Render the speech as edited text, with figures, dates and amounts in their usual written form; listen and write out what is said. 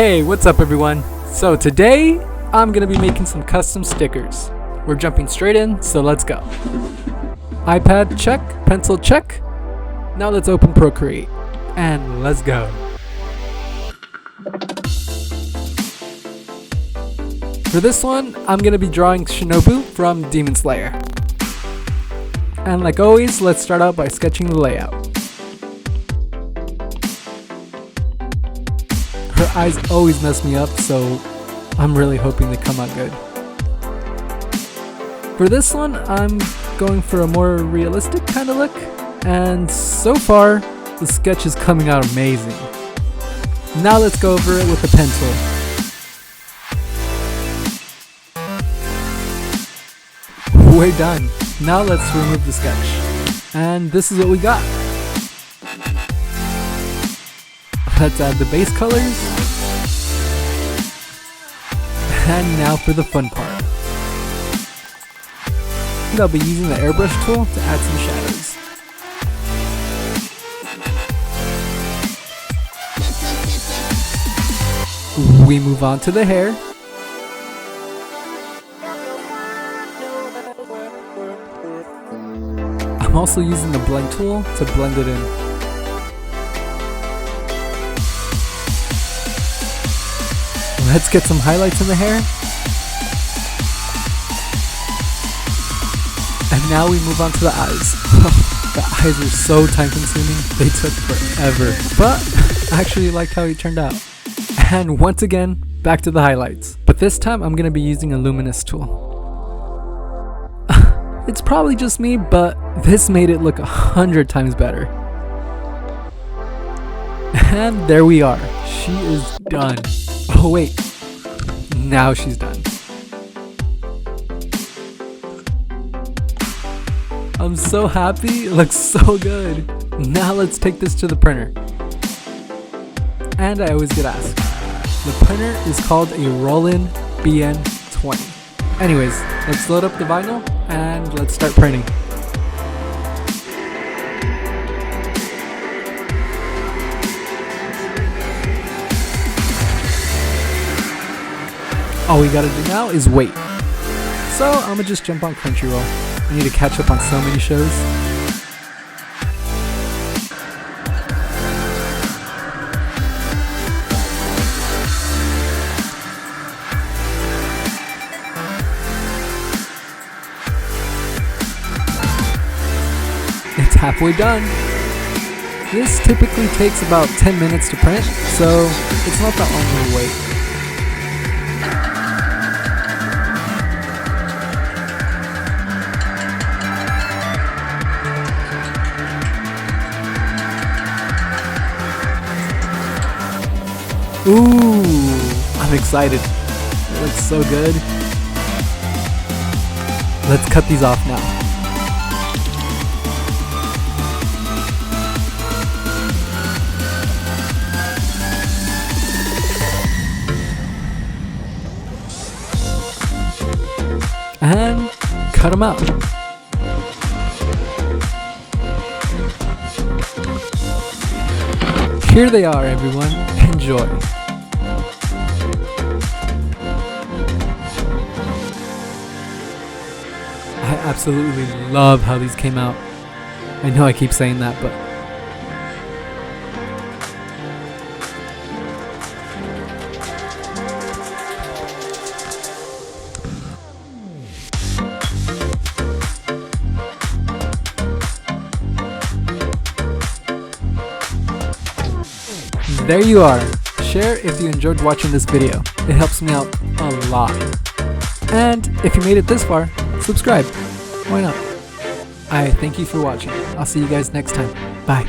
Hey, what's up everyone? So today, I'm gonna be making some custom stickers. We're jumping straight in, so let's go. iPad check, pencil check. Now let's open Procreate, and let's go. For this one, I'm gonna be drawing Shinobu from Demon Slayer. And like always, let's start out by sketching the layout. Her eyes always mess me up, so I'm really hoping they come out good. For this one, I'm going for a more realistic kind of look, and so far, the sketch is coming out amazing. Now let's go over it with a pencil. We're done. Now let's remove the sketch. And this is what we got. Let's add the base colors. And now for the fun part. I'll be using the airbrush tool to add some shadows. We move on to the hair. I'm also using the blend tool to blend it in. Let's get some highlights in the hair. And now we move on to the eyes. The eyes are so time consuming, they took forever. But I actually liked how he turned out. And once again, back to the highlights. But this time I'm gonna be using a luminous tool. It's probably just me, but this made it look 100 times better. And there we are. She is done. Oh wait, now she's done. I'm so happy, it looks so good. Now let's take this to the printer. And I always get asked. The printer is called a Roland BN20. Anyways, let's load up the vinyl and let's start printing. All we gotta do now is wait. So I'm gonna just jump on Crunchyroll. I need to catch up on so many shows. It's halfway done. This typically takes about 10 minutes to print, so it's not that long to wait. Ooh, I'm excited. It looks so good. Let's cut these off now. And cut them out. Here they are, everyone. Enjoy. I absolutely love how these came out. I know I keep saying that, but there you are. Share if you enjoyed watching this video. It helps me out a lot. And if you made it this far, subscribe. Why not? I thank you for watching. I'll see you guys next time. Bye.